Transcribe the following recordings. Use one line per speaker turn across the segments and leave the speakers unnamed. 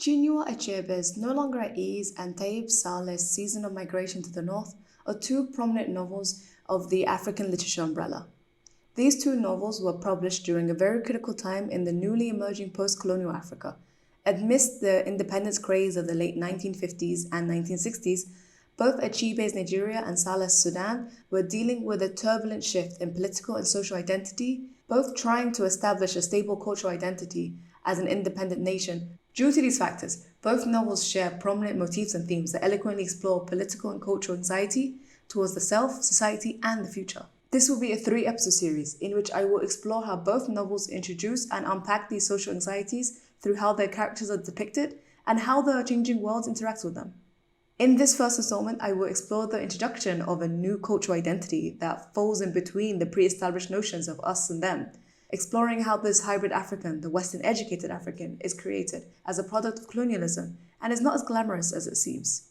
Chinua Achebe's No Longer at Ease and Tayeb Salih's Season of Migration to the North are two prominent novels of the African literature umbrella. These two novels were published during a very critical time in the newly emerging post-colonial Africa. Amidst the independence craze of the late 1950s and 1960s, both Achebe's Nigeria and Salih's Sudan were dealing with a turbulent shift in political and social identity, both trying to establish a stable cultural identity as an independent nation. Due to these factors, both novels share prominent motifs and themes that eloquently explore political and cultural anxiety towards the self, society, and the future. This will be a 3-episode series in which I will explore how both novels introduce and unpack these social anxieties through how their characters are depicted and how the changing world interacts with them. In this first installment, I will explore the introduction of a new cultural identity that falls in between the pre-established notions of us and them, exploring how this hybrid African, the Western educated African, is created as a product of colonialism and is not as glamorous as it seems.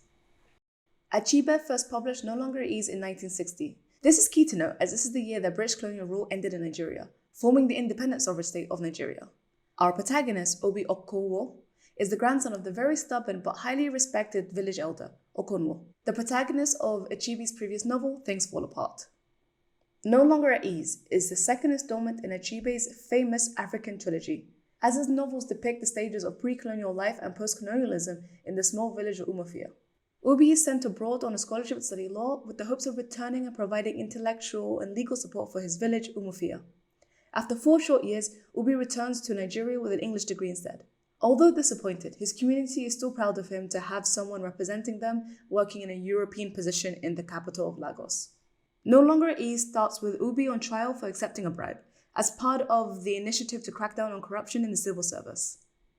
Achebe first published No Longer at Ease in 1960. This is key to note as this is the year that British colonial rule ended in Nigeria, forming the independent sovereign state of Nigeria. Our protagonist, Obi Okowo, is the grandson of the very stubborn but highly respected village elder, Okonwo, the protagonist of Achebe's previous novel, Things Fall Apart. No Longer at Ease is the second installment in Achebe's famous African trilogy, as his novels depict the stages of pre-colonial life and post-colonialism in the small village of Umofia. Obi is sent abroad on a scholarship to study law with the hopes of returning and providing intellectual and legal support for his village, Umofia. After 4 short years, Obi returns to Nigeria with an English degree instead. Although disappointed, his community is still proud of him to have someone representing them working in a European position in the capital of Lagos. No Longer at Ease starts with Obi on trial for accepting a bribe, as part of the initiative to crack down on corruption in the civil service.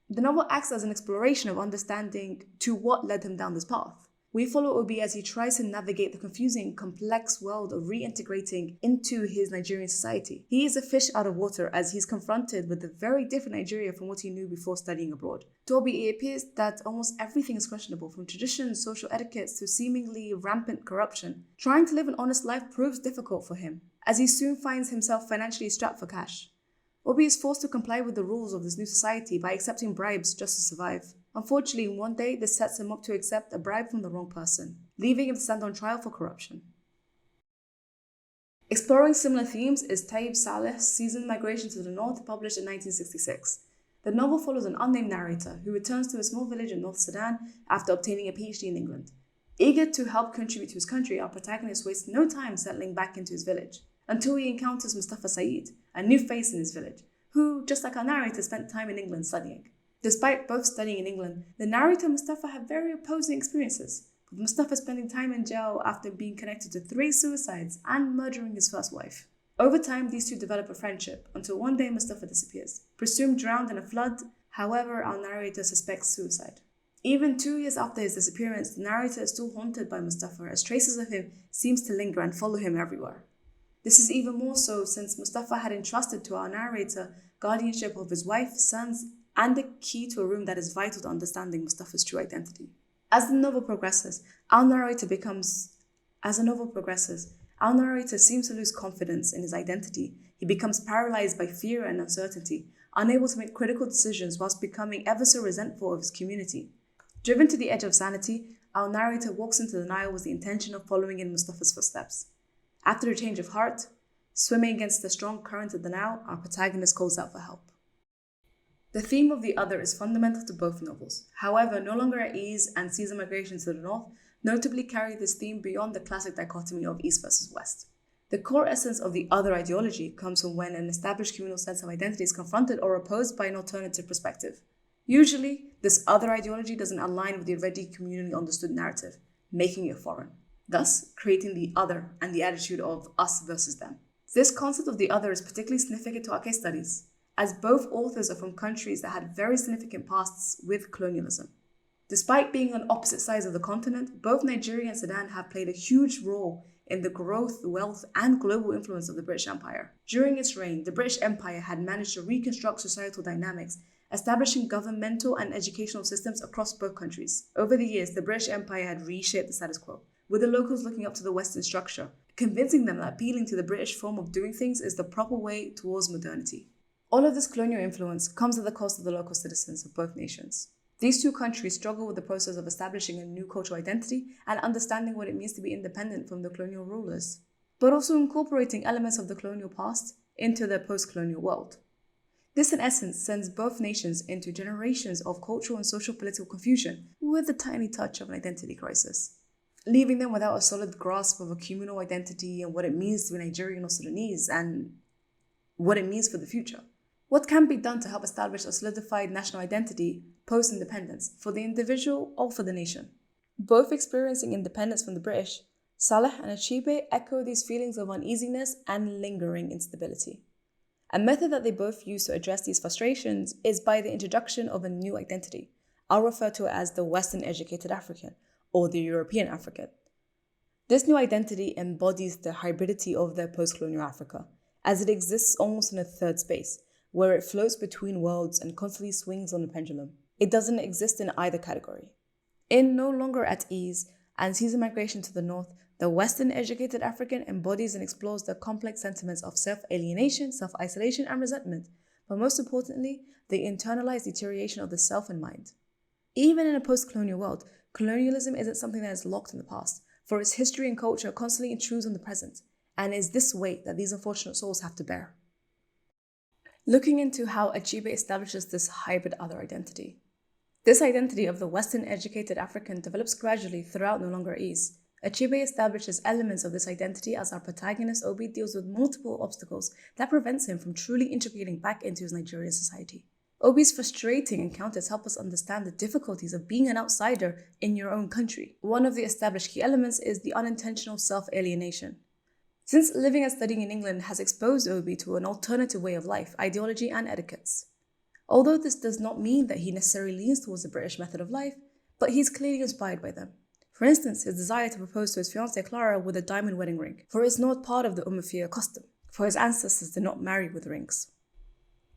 The novel acts as an exploration of understanding to what led him down this path. We follow Obi as he tries to navigate the confusing, complex world of reintegrating into his Nigerian society. He is a fish out of water as he's confronted with a very different Nigeria from what he knew before studying abroad. To Obi, it appears that almost everything is questionable, from traditions, social etiquettes, to seemingly rampant corruption. Trying to live an honest life proves difficult for him, as he soon finds himself financially strapped for cash. Obi is forced to comply with the rules of this new society by accepting bribes just to survive. Unfortunately, one day this sets him up to accept a bribe from the wrong person, leaving him to stand on trial for corruption. Exploring similar themes is Tayeb Salih's Season of Migration to the North, published in 1966. The novel follows an unnamed narrator who returns to a small village in North Sudan after obtaining a PhD in England. Eager to help contribute to his country, our protagonist wastes no time settling back into his village, until he encounters Mustafa Said, a new face in his village, who, just like our narrator, spent time in England studying. Despite both studying in England, the narrator and Mustafa have very opposing experiences, with Mustafa spending time in jail after being connected to 3 suicides and murdering his first wife. Over time, these two develop a friendship, until one day Mustafa disappears, presumed drowned in a flood. However, our narrator suspects suicide. Even 2 years after his disappearance, the narrator is still haunted by Mustafa, as traces of him seems to linger and follow him everywhere. This is even more so since Mustafa had entrusted to our narrator guardianship of his wife, sons, and the key to a room that is vital to understanding Mustafa's true identity. As the novel progresses, our narrator seems to lose confidence in his identity. He becomes paralyzed by fear and uncertainty, unable to make critical decisions whilst becoming ever so resentful of his community. Driven to the edge of sanity, our narrator walks into the Nile with the intention of following in Mustafa's footsteps. After a change of heart, swimming against the strong current of the Nile, our protagonist calls out for help. The theme of the other is fundamental to both novels. However, No Longer at Ease and Season of Migration to the North notably carry this theme beyond the classic dichotomy of East versus West. The core essence of the other ideology comes from when an established communal sense of identity is confronted or opposed by an alternative perspective. Usually, this other ideology doesn't align with the already communally understood narrative, making it foreign, thus creating the other and the attitude of us versus them. This concept of the other is particularly significant to our case studies, as both authors are from countries that had very significant pasts with colonialism. Despite being on opposite sides of the continent, both Nigeria and Sudan have played a huge role in the growth, wealth, and global influence of the British Empire. During its reign, the British Empire had managed to reconstruct societal dynamics, establishing governmental and educational systems across both countries. Over the years, the British Empire had reshaped the status quo, with the locals looking up to the Western structure, convincing them that appealing to the British form of doing things is the proper way towards modernity. All of this colonial influence comes at the cost of the local citizens of both nations. These two countries struggle with the process of establishing a new cultural identity and understanding what it means to be independent from the colonial rulers, but also incorporating elements of the colonial past into their post-colonial world. This, in essence, sends both nations into generations of cultural and social political confusion with a tiny touch of an identity crisis, leaving them without a solid grasp of a communal identity and what it means to be Nigerian or Sudanese and what it means for the future. What can be done to help establish a solidified national identity post-independence for the individual or for the nation? Both experiencing independence from the British, Salih and Achebe echo these feelings of uneasiness and lingering instability. A method that they both use to address these frustrations is by the introduction of a new identity. I'll refer to it as the Western educated African or the European African. This new identity embodies the hybridity of their post-colonial Africa, as it exists almost in a third space, where it floats between worlds and constantly swings on the pendulum. It doesn't exist in either category. In No Longer at Ease and Season Migration to the North, the Western educated African embodies and explores the complex sentiments of self-alienation, self-isolation, and resentment, but most importantly, the internalized deterioration of the self and mind. Even in a post-colonial world, colonialism isn't something that is locked in the past, for its history and culture constantly intrudes on the present, and is this weight that these unfortunate souls have to bear. Looking into how Achebe establishes this hybrid other identity. This identity of the Western educated African develops gradually throughout No Longer at Ease. Achebe establishes elements of this identity as our protagonist Obi deals with multiple obstacles that prevents him from truly integrating back into his Nigerian society. Obi's frustrating encounters help us understand the difficulties of being an outsider in your own country. One of the established key elements is the unintentional self-alienation. Since living and studying in England has exposed Obi to an alternative way of life, ideology, and etiquettes. Although this does not mean that he necessarily leans towards the British method of life, but he's clearly inspired by them. For instance, his desire to propose to his fiancée Clara with a diamond wedding ring, for it's not part of the Umafia custom, for his ancestors did not marry with rings.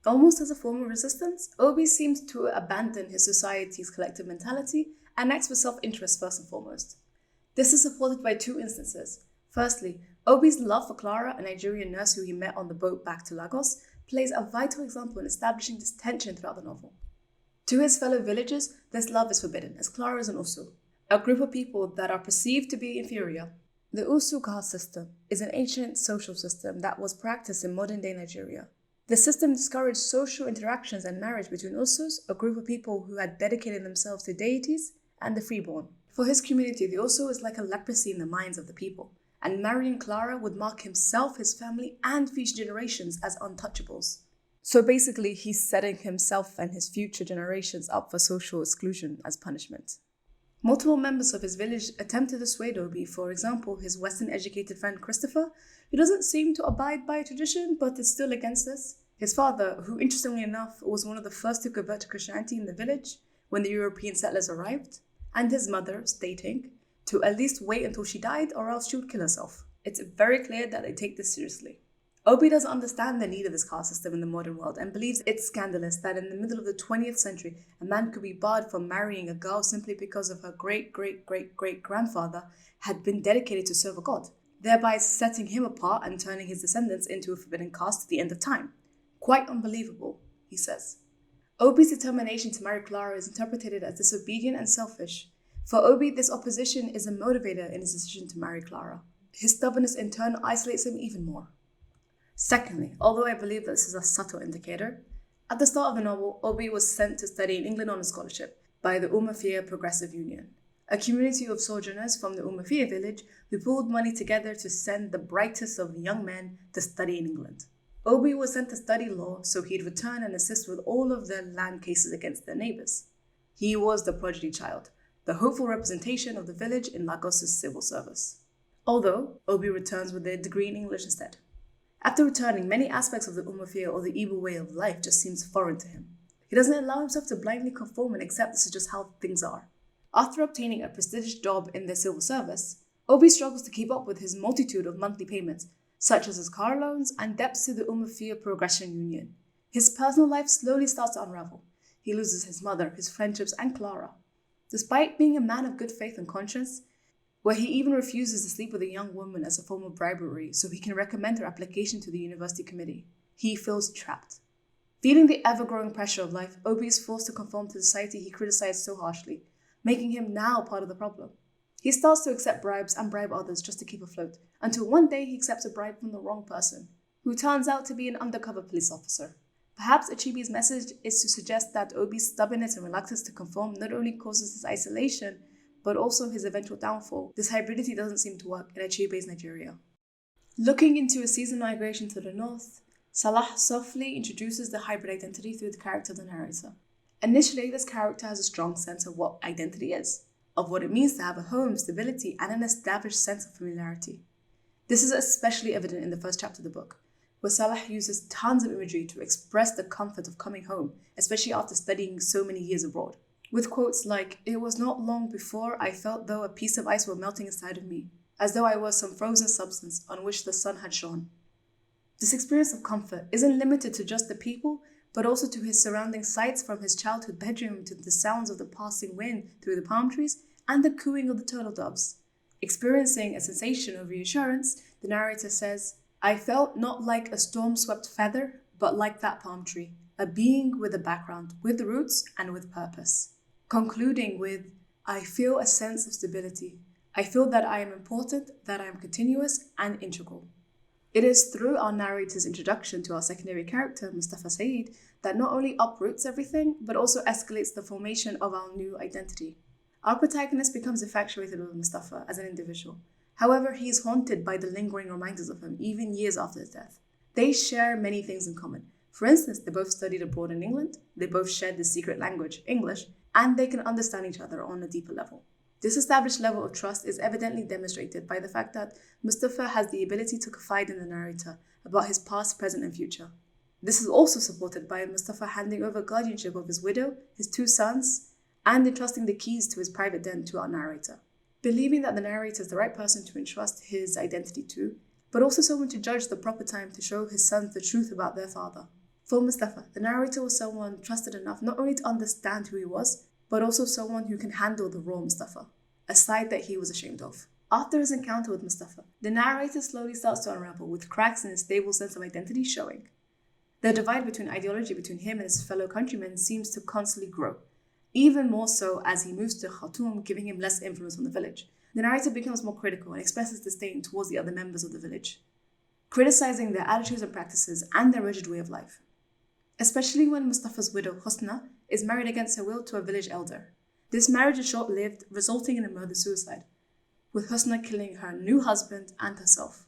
Almost as a form of resistance, Obi seems to abandon his society's collective mentality and acts with self-interest first and foremost. This is supported by two instances. Firstly, Obi's love for Clara, a Nigerian nurse who he met on the boat back to Lagos, plays a vital example in establishing this tension throughout the novel. To his fellow villagers, this love is forbidden, as Clara is an Usu, a group of people that are perceived to be inferior. The Usu caste system is an ancient social system that was practiced in modern-day Nigeria. The system discouraged social interactions and marriage between Usus, a group of people who had dedicated themselves to deities, and the freeborn. For his community, the Usu is like a leprosy in the minds of the people, and marrying Clara would mark himself, his family, and future generations as untouchables. So basically, he's setting himself and his future generations up for social exclusion as punishment. Multiple members of his village attempt to dissuade Obi, for example, his Western-educated friend Christopher, who doesn't seem to abide by tradition but is still against this. His father, who interestingly enough was one of the first to convert to Christianity in the village when the European settlers arrived, and his mother, stating to at least wait until she died or else she would kill herself. It's very clear that they take this seriously. Obi doesn't understand the need of this caste system in the modern world and believes it's scandalous that in the middle of the 20th century, a man could be barred from marrying a girl simply because of her great-great-great-great-grandfather had been dedicated to serve a god, thereby setting him apart and turning his descendants into a forbidden caste at the end of time. Quite unbelievable, he says. Obi's determination to marry Clara is interpreted as disobedient and selfish. For Obi, this opposition is a motivator in his decision to marry Clara. His stubbornness in turn isolates him even more. Secondly, although I believe that this is a subtle indicator, at the start of the novel, Obi was sent to study in England on a scholarship by the Umafia Progressive Union, a community of sojourners from the Umafia village who pooled money together to send the brightest of the young men to study in England. Obi was sent to study law so he'd return and assist with all of their land cases against their neighbors. He was the prodigy child, the hopeful representation of the village in Lagos' civil service. Although, Obi returns with a degree in English instead. After returning, many aspects of the Umafia or the evil way of life just seems foreign to him. He doesn't allow himself to blindly conform and accept this is just how things are. After obtaining a prestigious job in the civil service, Obi struggles to keep up with his multitude of monthly payments, such as his car loans and debts to the Umafia Progression Union. His personal life slowly starts to unravel. He loses his mother, his friendships, and Clara. Despite being a man of good faith and conscience, where he even refuses to sleep with a young woman as a form of bribery so he can recommend her application to the university committee, he feels trapped. Feeling the ever-growing pressure of life, Obi is forced to conform to the society he criticized so harshly, making him now part of the problem. He starts to accept bribes and bribe others just to keep afloat, until one day he accepts a bribe from the wrong person, who turns out to be an undercover police officer. Perhaps Achebe's message is to suggest that Obi's stubbornness and reluctance to conform not only causes his isolation, but also his eventual downfall. This hybridity doesn't seem to work in Achebe's Nigeria. Looking into a seasonal migration to the north, Salih softly introduces the hybrid identity through the character of the narrator. Initially, this character has a strong sense of what identity is, of what it means to have a home, stability, and an established sense of familiarity. This is especially evident in the first chapter of the book, where Salih uses tons of imagery to express the comfort of coming home, especially after studying so many years abroad. With quotes like, "It was not long before I felt though a piece of ice were melting inside of me, as though I was some frozen substance on which the sun had shone." This experience of comfort isn't limited to just the people, but also to his surrounding sights, from his childhood bedroom to the sounds of the passing wind through the palm trees and the cooing of the turtle doves. Experiencing a sensation of reassurance, the narrator says, "I felt not like a storm-swept feather, but like that palm tree, a being with a background, with roots and with purpose." Concluding with, "I feel a sense of stability. I feel that I am important, that I am continuous and integral." It is through our narrator's introduction to our secondary character, Mustafa Saeed, that not only uproots everything, but also escalates the formation of our new identity. Our protagonist becomes infatuated with Mustafa as an individual. However, he is haunted by the lingering reminders of him, even years after his death. They share many things in common. For instance, they both studied abroad in England, they both shared the secret language, English, and they can understand each other on a deeper level. This established level of trust is evidently demonstrated by the fact that Mustafa has the ability to confide in the narrator about his past, present, and future. This is also supported by Mustafa handing over guardianship of his widow, his 2 sons, and entrusting the keys to his private den to our narrator. Believing that the narrator is the right person to entrust his identity to, but also someone to judge the proper time to show his sons the truth about their father. For Mustafa, the narrator was someone trusted enough not only to understand who he was, but also someone who can handle the raw Mustafa, a side that he was ashamed of. After his encounter with Mustafa, the narrator slowly starts to unravel, with cracks in his stable sense of identity showing. The divide between ideology between him and his fellow countrymen seems to constantly grow, even more so as he moves to Khartoum, giving him less influence on the village. The narrator becomes more critical and expresses disdain towards the other members of the village, criticizing their attitudes and practices and their rigid way of life. Especially when Mustafa's widow, Husna, is married against her will to a village elder. This marriage is short-lived, resulting in a murder-suicide, with Husna killing her new husband and herself.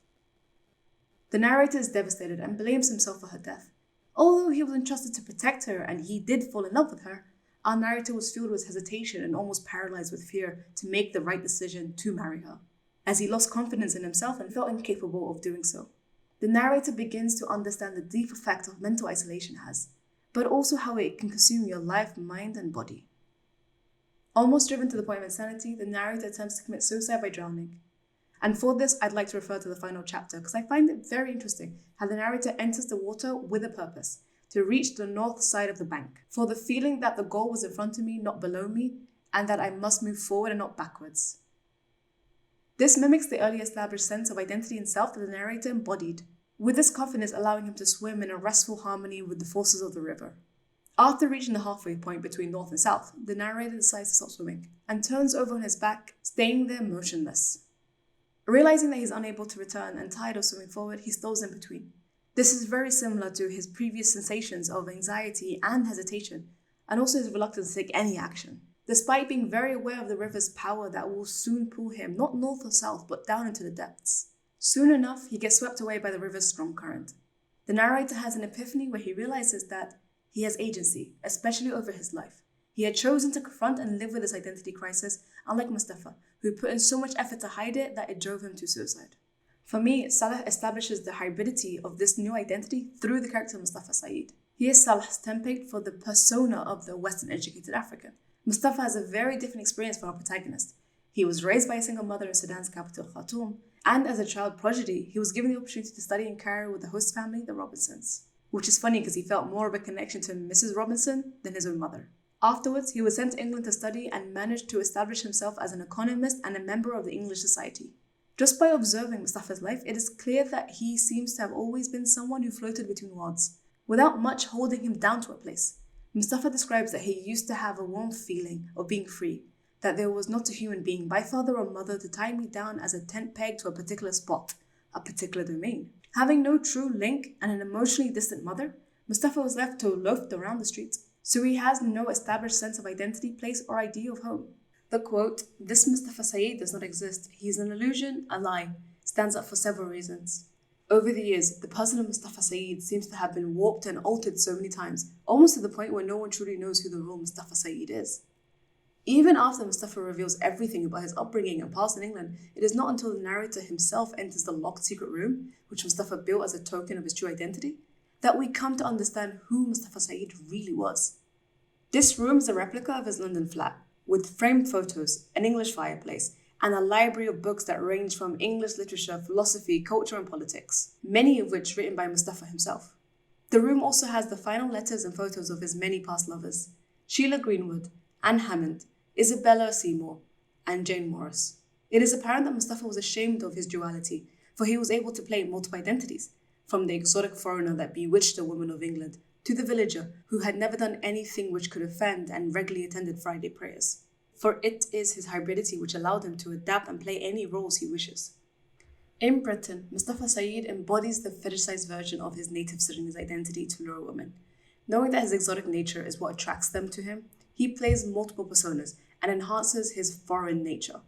The narrator is devastated and blames himself for her death. Although he was entrusted to protect her and he did fall in love with her, our narrator was filled with hesitation and almost paralyzed with fear to make the right decision to marry her, as he lost confidence in himself and felt incapable of doing so. The narrator begins to understand the deep effect of mental isolation has, but also how it can consume your life, mind, and body. Almost driven to the point of insanity, the narrator attempts to commit suicide by drowning. And for this, I'd like to refer to the final chapter, because I find it very interesting how the narrator enters the water with a purpose, to reach the north side of the bank, for the feeling that the goal was in front of me, not below me, and that I must move forward and not backwards. This mimics the early established sense of identity and self that the narrator embodied, with this confidence allowing him to swim in a restful harmony with the forces of the river. After reaching the halfway point between north and south, the narrator decides to stop swimming and turns over on his back, staying there motionless. Realizing that he's unable to return and tired of swimming forward, he stalls in between. This is very similar to his previous sensations of anxiety and hesitation, and also his reluctance to take any action, despite being very aware of the river's power that will soon pull him not north or south, but down into the depths. Soon enough, he gets swept away by the river's strong current. The narrator has an epiphany where he realizes that he has agency, especially over his life. He had chosen to confront and live with this identity crisis, unlike Mustafa, who put in so much effort to hide it that it drove him to suicide. For me, Salih establishes the hybridity of this new identity through the character Mustafa Saeed. He is Salih's template for the persona of the Western-educated African. Mustafa has a very different experience from our protagonist. He was raised by a single mother in Sudan's capital, Khartoum, and as a child prodigy, he was given the opportunity to study in Cairo with the host family, the Robinsons. Which is funny because he felt more of a connection to Mrs. Robinson than his own mother. Afterwards, he was sent to England to study and managed to establish himself as an economist and a member of the English Society. Just by observing Mustafa's life, it is clear that he seems to have always been someone who floated between worlds, without much holding him down to a place. Mustafa describes that he used to have a warm feeling of being free, that there was not a human being, by father or mother, to tie me down as a tent peg to a particular spot, a particular domain. Having no true link and an emotionally distant mother, Mustafa was left to loaf around the streets, so he has no established sense of identity, place, or idea of home. The quote, "This Mustafa Saeed does not exist, he is an illusion, a lie," stands up for several reasons. Over the years, the person of Mustafa Saeed seems to have been warped and altered so many times, almost to the point where no one truly knows who the real Mustafa Saeed is. Even after Mustafa reveals everything about his upbringing and past in England, it is not until the narrator himself enters the locked secret room, which Mustafa built as a token of his true identity, that we come to understand who Mustafa Saeed really was. This room is a replica of his London flat, with framed photos, an English fireplace, and a library of books that range from English literature, philosophy, culture, and politics, many of which written by Mustafa himself. The room also has the final letters and photos of his many past lovers, Sheila Greenwood, Anne Hammond, Isabella Seymour, and Jane Morris. It is apparent that Mustafa was ashamed of his duality, for he was able to play multiple identities, from the exotic foreigner that bewitched the women of England, to the villager who had never done anything which could offend and regularly attended Friday prayers. For it is his hybridity which allowed him to adapt and play any roles he wishes. In Britain, Mustafa Saeed embodies the fetishized version of his native Sudanese identity to lure women. Knowing that his exotic nature is what attracts them to him, he plays multiple personas and enhances his foreign nature,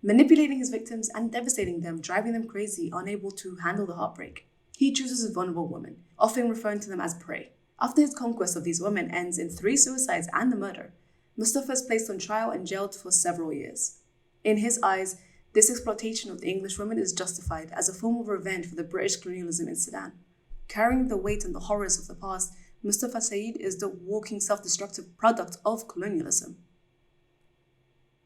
manipulating his victims and devastating them, driving them crazy, unable to handle the heartbreak. He chooses a vulnerable woman, often referring to them as prey. After his conquest of these women ends in 3 suicides and a murder, Mustafa is placed on trial and jailed for several years. In his eyes, this exploitation of the English women is justified as a form of revenge for the British colonialism in Sudan. Carrying the weight and the horrors of the past, Mustafa Saeed is the walking self-destructive product of colonialism.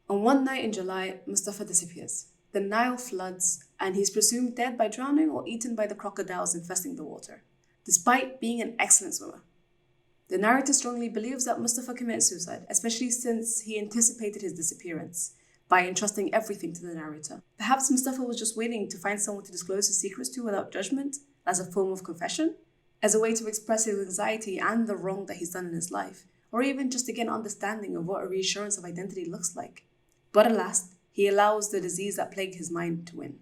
On one night in July, Mustafa disappears. The Nile floods, and he is presumed dead by drowning or eaten by the crocodiles infesting the water, despite being an excellent swimmer. The narrator strongly believes that Mustafa committed suicide, especially since he anticipated his disappearance by entrusting everything to the narrator. Perhaps Mustafa was just waiting to find someone to disclose his secrets to without judgment, as a form of confession, as a way to express his anxiety and the wrong that he's done in his life, or even just to get an understanding of what a reassurance of identity looks like. But alas, he allows the disease that plagued his mind to win.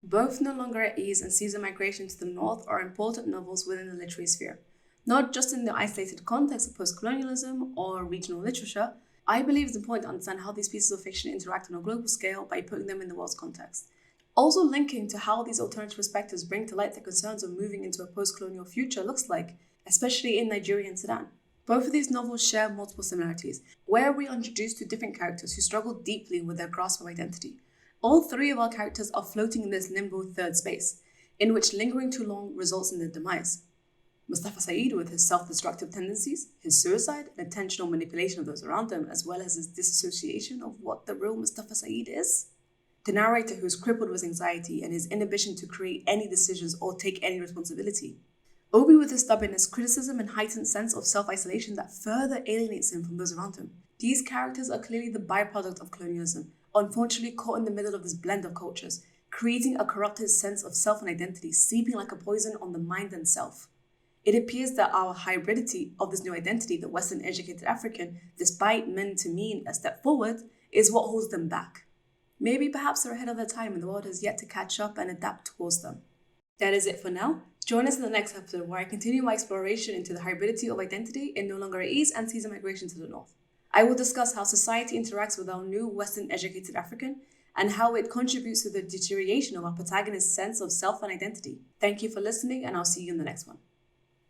Both No Longer at Ease and Season Migration to the North are important novels within the literary sphere. Not just in the isolated context of post-colonialism or regional literature, I believe it's important to understand how these pieces of fiction interact on a global scale by putting them in the world's context. Also linking to how these alternative perspectives bring to light the concerns of moving into a post-colonial future looks like, especially in Nigeria and Sudan. Both of these novels share multiple similarities, where we are introduced to different characters who struggle deeply with their grasp of identity. All 3 of our characters are floating in this limbo third space, in which lingering too long results in their demise. Mustafa Saeed, with his self-destructive tendencies, his suicide, and intentional manipulation of those around him, as well as his disassociation of what the real Mustafa Saeed is. The narrator, who is crippled with anxiety and his inhibition to create any decisions or take any responsibility. Obi, with his stubbornness, criticism, and heightened sense of self-isolation that further alienates him from those around him. These characters are clearly the byproduct of colonialism, unfortunately caught in the middle of this blend of cultures, creating a corrupted sense of self and identity, seeping like a poison on the mind and self. It appears that our hybridity of this new identity, the Western educated African, despite meant to mean a step forward, is what holds them back. Maybe perhaps they're ahead of their time and the world has yet to catch up and adapt towards them. That is it for now. Join us in the next episode where I continue my exploration into the hybridity of identity in No Longer at Ease and Season Migration to the North. I will discuss how society interacts with our new Western educated African and how it contributes to the deterioration of our protagonist's sense of self and identity. Thank you for listening, and I'll see you in the next one.